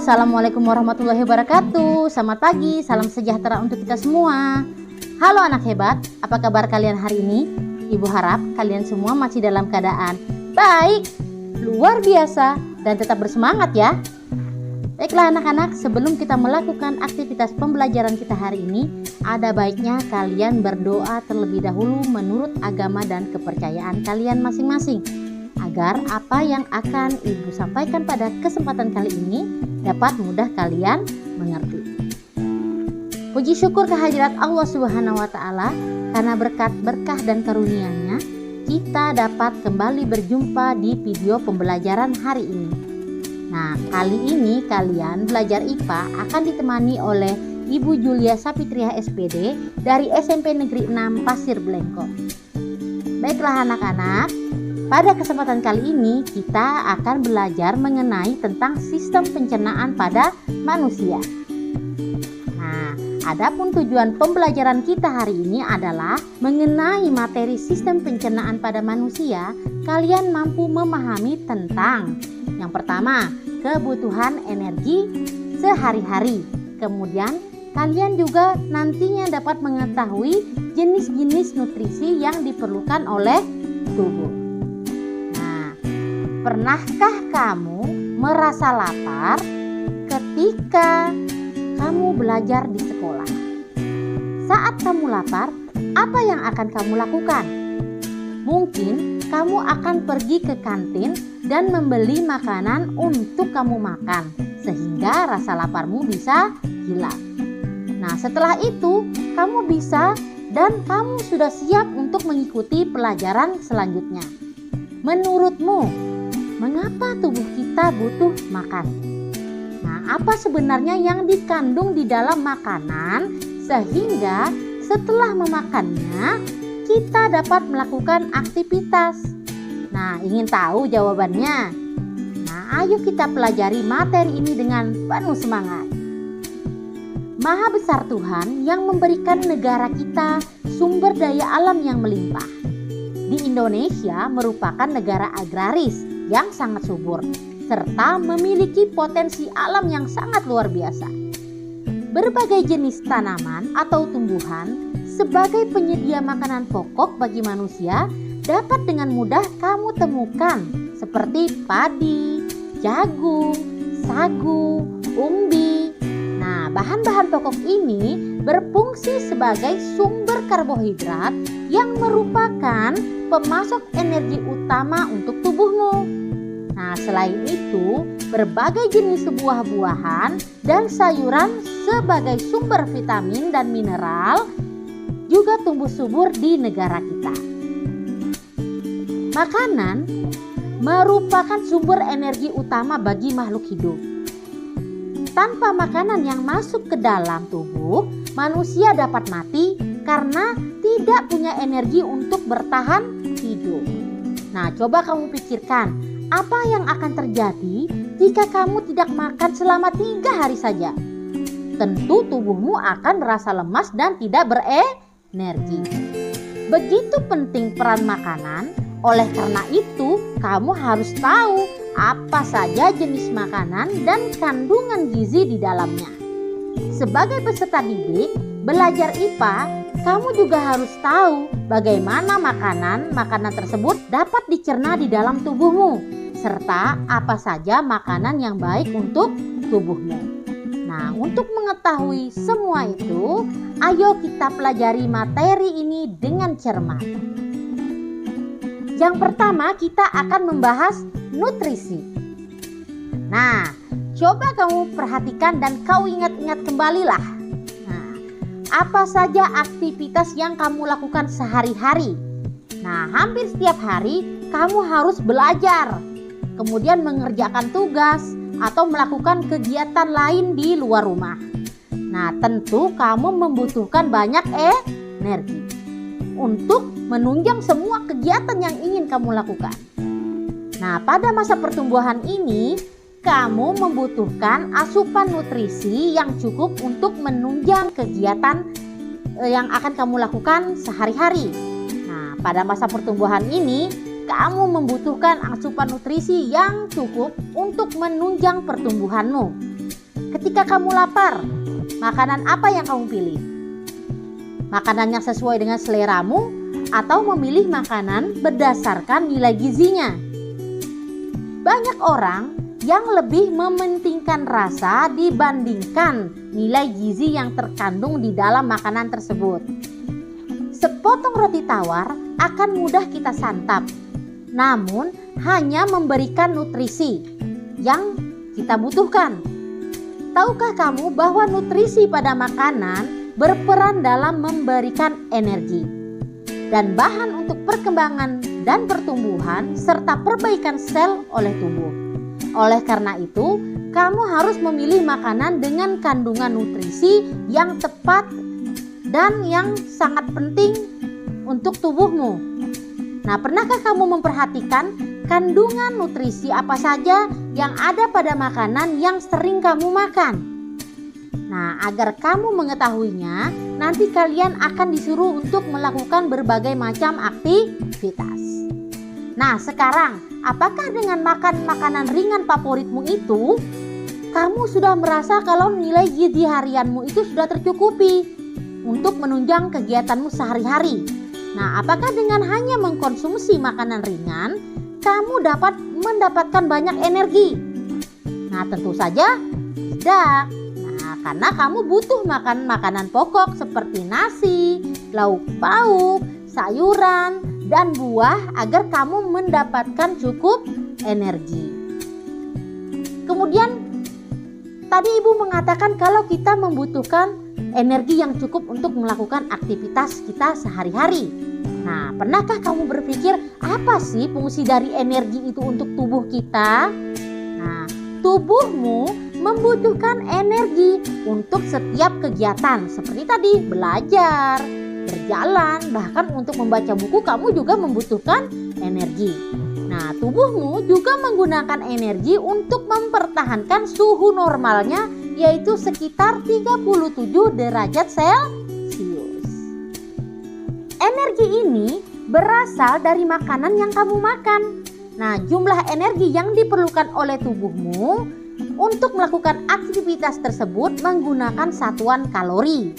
Assalamualaikum warahmatullahi wabarakatuh. Selamat pagi, salam sejahtera untuk kita semua. Halo anak hebat, apa kabar kalian hari ini? Ibu harap kalian semua masih dalam keadaan baik, luar biasa, dan tetap bersemangat ya. Baiklah anak-anak, sebelum kita melakukan aktivitas pembelajaran kita hari ini, ada baiknya kalian berdoa terlebih dahulu menurut agama dan kepercayaan kalian masing-masing, agar apa yang akan Ibu sampaikan pada kesempatan kali ini dapat mudah kalian mengerti. Puji syukur kehadirat Allah Subhanahu wa Ta'ala, karena berkat berkah dan karunia-Nya kita dapat kembali berjumpa di video pembelajaran hari ini. Nah, kali ini kalian belajar IPA akan ditemani oleh Ibu Julia Sapitriah SPD dari SMP Negeri 6 Pasir Blengkok. Baiklah anak-anak, pada kesempatan kali ini kita akan belajar mengenai tentang sistem pencernaan pada manusia. Nah, adapun tujuan pembelajaran kita hari ini adalah mengenai materi sistem pencernaan pada manusia. Kalian mampu memahami tentang yang pertama, kebutuhan energi sehari-hari. Kemudian kalian juga nantinya dapat mengetahui jenis-jenis nutrisi yang diperlukan oleh tubuh. Pernahkah kamu merasa lapar ketika kamu belajar di sekolah? Saat kamu lapar, apa yang akan kamu lakukan? Mungkin kamu akan pergi ke kantin dan membeli makanan untuk kamu makan, sehingga rasa laparmu bisa hilang. Nah, setelah itu kamu bisa dan kamu sudah siap untuk mengikuti pelajaran selanjutnya. Menurutmu, mengapa tubuh kita butuh makan? Nah, apa sebenarnya yang dikandung di dalam makanan sehingga setelah memakannya kita dapat melakukan aktivitas? Nah, ingin tahu jawabannya? Nah, ayo kita pelajari materi ini dengan penuh semangat. Maha besar Tuhan yang memberikan negara kita sumber daya alam yang melimpah. Di Indonesia merupakan negara agraris yang sangat subur, serta memiliki potensi alam yang sangat luar biasa. Berbagai jenis tanaman atau tumbuhan sebagai penyedia makanan pokok bagi manusia dapat dengan mudah kamu temukan, seperti padi, jagung, sagu, umbi. Nah, bahan-bahan pokok ini berfungsi sebagai sumber karbohidrat yang merupakan pemasok energi utama untuk tubuhmu. Nah, selain itu, berbagai jenis buah-buahan dan sayuran sebagai sumber vitamin dan mineral juga tumbuh subur di negara kita. Makanan merupakan sumber energi utama bagi makhluk hidup. Tanpa makanan yang masuk ke dalam tubuh, manusia dapat mati karena tidak punya energi untuk bertahan hidup. Nah, coba kamu pikirkan, apa yang akan terjadi jika kamu tidak makan selama 3 hari saja? Tentu tubuhmu akan merasa lemas dan tidak berenergi. Begitu penting peran makanan, oleh karena itu kamu harus tahu apa saja jenis makanan dan kandungan gizi di dalamnya. Sebagai peserta didik belajar IPA, kamu juga harus tahu bagaimana makanan tersebut dapat dicerna di dalam tubuhmu, serta apa saja makanan yang baik untuk tubuhmu. Nah, untuk mengetahui semua itu, ayo kita pelajari materi ini dengan cermat. Yang pertama, kita akan membahas nutrisi. Nah, coba kamu perhatikan dan kau ingat-ingat kembalilah. Nah, apa saja aktivitas yang kamu lakukan sehari-hari? Nah, hampir setiap hari kamu harus belajar, kemudian mengerjakan tugas atau melakukan kegiatan lain di luar rumah. Nah, tentu kamu membutuhkan banyak energi untuk menunjang semua kegiatan yang ingin kamu lakukan. Nah, pada masa pertumbuhan ini, kamu membutuhkan asupan nutrisi yang cukup untuk menunjang kegiatan yang akan kamu lakukan sehari-hari. Nah, pada masa pertumbuhan ini, kamu membutuhkan asupan nutrisi yang cukup untuk menunjang pertumbuhanmu. ketika kamu lapar, makanan apa yang kamu pilih? Makanan yang sesuai dengan seleramu atau memilih makanan berdasarkan nilai gizinya? Banyak orang yang lebih mementingkan rasa dibandingkan nilai gizi yang terkandung di dalam makanan tersebut. Sepotong roti tawar akan mudah kita santap, namun hanya memberikan nutrisi yang kita butuhkan. Tahukah kamu bahwa nutrisi pada makanan berperan dalam memberikan energi dan bahan untuk perkembangan dan pertumbuhan serta perbaikan sel oleh tubuh? Oleh karena itu, kamu harus memilih makanan dengan kandungan nutrisi yang tepat dan yang sangat penting untuk tubuhmu. Nah, pernahkah kamu memperhatikan kandungan nutrisi apa saja yang ada pada makanan yang sering kamu makan? Nah, agar kamu mengetahuinya, nanti kalian akan disuruh untuk melakukan berbagai macam aktivitas. Nah, sekarang apakah dengan makan makanan ringan favoritmu itu, kamu sudah merasa kalau nilai gizi harianmu itu sudah tercukupi untuk menunjang kegiatanmu sehari-hari? Nah, apakah dengan hanya mengkonsumsi makanan ringan, kamu dapat mendapatkan banyak energi? Nah, tentu saja tidak. Nah, karena kamu butuh makan makanan pokok seperti nasi, lauk pauk, sayuran, dan buah agar kamu mendapatkan cukup energi. Kemudian tadi Ibu mengatakan kalau kita membutuhkan energi yang cukup untuk melakukan aktivitas kita sehari-hari. Nah, pernahkah kamu berpikir apa sih fungsi dari energi itu untuk tubuh kita? Nah, tubuhmu membutuhkan energi untuk setiap kegiatan seperti tadi belajar, berjalan, bahkan untuk membaca buku kamu juga membutuhkan energi. Nah, tubuhmu juga menggunakan energi untuk mempertahankan suhu normalnya, yaitu sekitar 37 derajat Celcius. Energi ini berasal dari makanan yang kamu makan. Nah, jumlah energi yang diperlukan oleh tubuhmu untuk melakukan aktivitas tersebut menggunakan satuan kalori.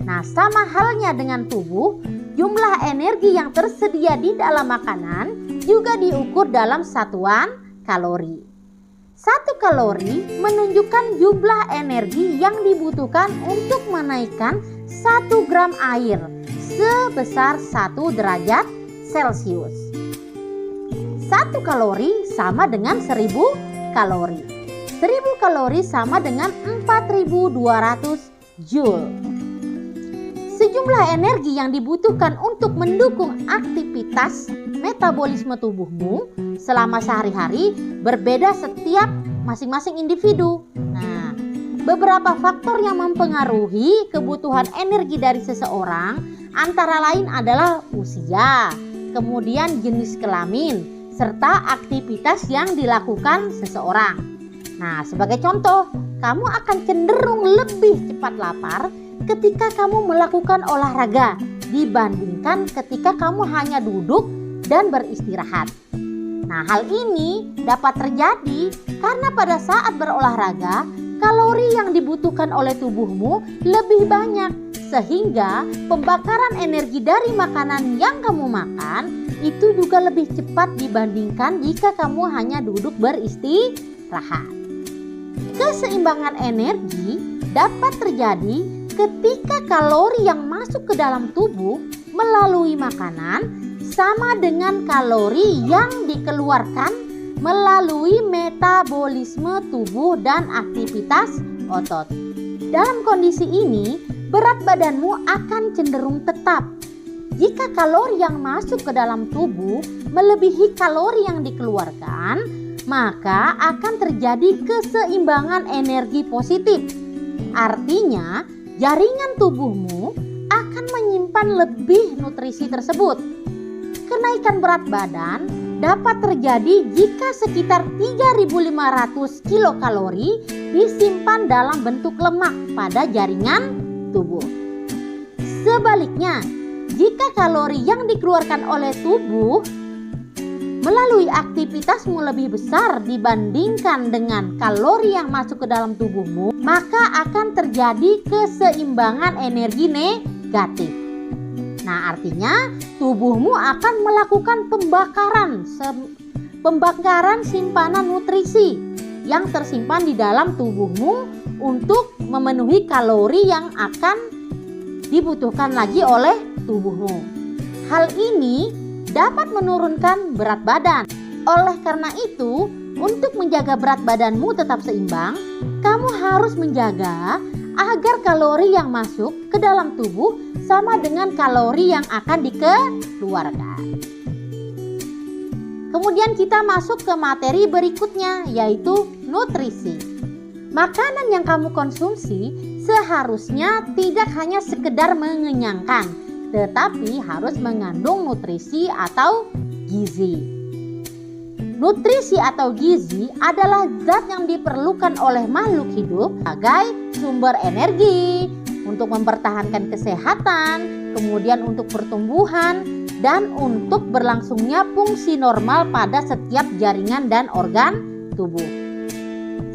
Nah, sama halnya dengan tubuh, jumlah energi yang tersedia di dalam makanan juga diukur dalam satuan kalori. 1 kalori menunjukkan jumlah energi yang dibutuhkan untuk menaikkan 1 gram air sebesar 1 derajat Celcius. 1 kalori sama dengan 1000 kalori. 1000 kalori sama dengan 4200 Joule. Sejumlah energi yang dibutuhkan untuk mendukung aktivitas metabolisme tubuhmu selama sehari-hari berbeda setiap masing-masing individu. Nah, beberapa faktor yang mempengaruhi kebutuhan energi dari seseorang antara lain adalah usia, kemudian jenis kelamin, serta aktivitas yang dilakukan seseorang. Nah, sebagai contoh, kamu akan cenderung lebih cepat lapar ketika kamu melakukan olahraga dibandingkan ketika kamu hanya duduk dan beristirahat. Nah, hal ini dapat terjadi karena pada saat berolahraga, kalori yang dibutuhkan oleh tubuhmu lebih banyak, sehingga pembakaran energi dari makanan yang kamu makan itu juga lebih cepat dibandingkan jika kamu hanya duduk beristirahat. Keseimbangan energi dapat terjadi ketika kalori yang masuk ke dalam tubuh melalui makanan sama dengan kalori yang dikeluarkan melalui metabolisme tubuh dan aktivitas otot. Dalam kondisi ini, berat badanmu akan cenderung tetap. Jika kalori yang masuk ke dalam tubuh melebihi kalori yang dikeluarkan, maka akan terjadi keseimbangan energi positif. Artinya, jaringan tubuhmu akan menyimpan lebih nutrisi tersebut. Kenaikan berat badan dapat terjadi jika sekitar 3.500 kilokalori disimpan dalam bentuk lemak pada jaringan tubuh. Sebaliknya, jika kalori yang dikeluarkan oleh tubuh melalui aktivitasmu lebih besar dibandingkan dengan kalori yang masuk ke dalam tubuhmu, maka akan terjadi keseimbangan energi negatif. Nah, artinya tubuhmu akan melakukan pembakaran simpanan nutrisi yang tersimpan di dalam tubuhmu untuk memenuhi kalori yang akan dibutuhkan lagi oleh tubuhmu. Hal ini dapat menurunkan berat badan. Oleh karena itu, untuk menjaga berat badanmu tetap seimbang, kamu harus menjaga agar kalori yang masuk ke dalam tubuh sama dengan kalori yang akan dikeluarkan. Kemudian kita masuk ke materi berikutnya, yaitu nutrisi. Makanan yang kamu konsumsi seharusnya tidak hanya sekedar mengenyangkan, tetapi harus mengandung nutrisi atau gizi. Nutrisi atau gizi adalah zat yang diperlukan oleh makhluk hidup sebagai sumber energi, untuk mempertahankan kesehatan, kemudian untuk pertumbuhan, dan untuk berlangsungnya fungsi normal pada setiap jaringan dan organ tubuh.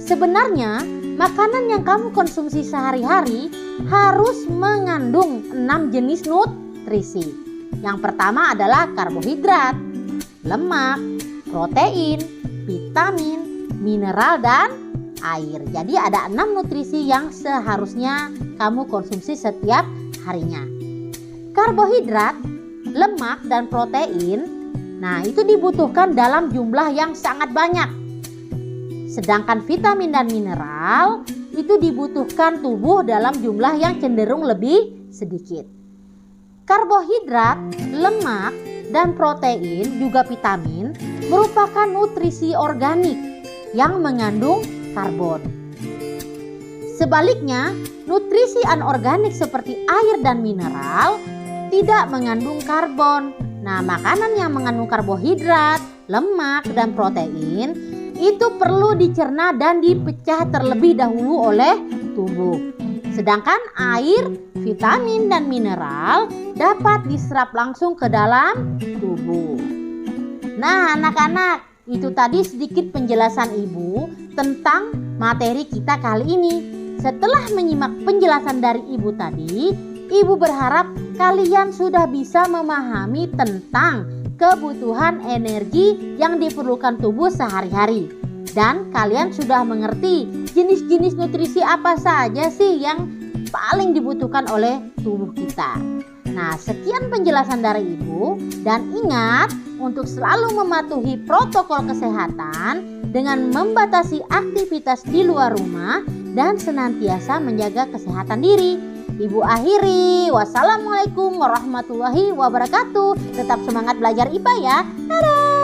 Sebenarnya, makanan yang kamu konsumsi sehari-hari harus mengandung 6 jenis nutrisi. Yang pertama adalah karbohidrat, lemak, protein, vitamin, mineral, dan air. Jadi ada 6 nutrisi yang seharusnya kamu konsumsi setiap harinya. Karbohidrat, lemak, dan protein, nah itu dibutuhkan dalam jumlah yang sangat banyak. Sedangkan vitamin dan mineral itu dibutuhkan tubuh dalam jumlah yang cenderung lebih sedikit. Karbohidrat, lemak, dan protein juga vitamin merupakan nutrisi organik yang mengandung karbon. Sebaliknya, nutrisi anorganik seperti air dan mineral tidak mengandung karbon. Nah, makanan yang mengandung karbohidrat, lemak, dan protein itu perlu dicerna dan dipecah terlebih dahulu oleh tubuh. Sedangkan air, vitamin, dan mineral dapat diserap langsung ke dalam tubuh. Nah, anak-anak, itu tadi sedikit penjelasan Ibu tentang materi kita kali ini. Setelah menyimak penjelasan dari Ibu tadi, Ibu berharap kalian sudah bisa memahami tentang kebutuhan energi yang diperlukan tubuh sehari-hari. Dan kalian sudah mengerti jenis-jenis nutrisi apa saja sih yang paling dibutuhkan oleh tubuh kita. Nah, sekian penjelasan dari Ibu, dan ingat untuk selalu mematuhi protokol kesehatan dengan membatasi aktivitas di luar rumah dan senantiasa menjaga kesehatan diri. Ibu akhiri, wassalamualaikum warahmatullahi wabarakatuh. Tetap semangat belajar IPA ya. Dadah.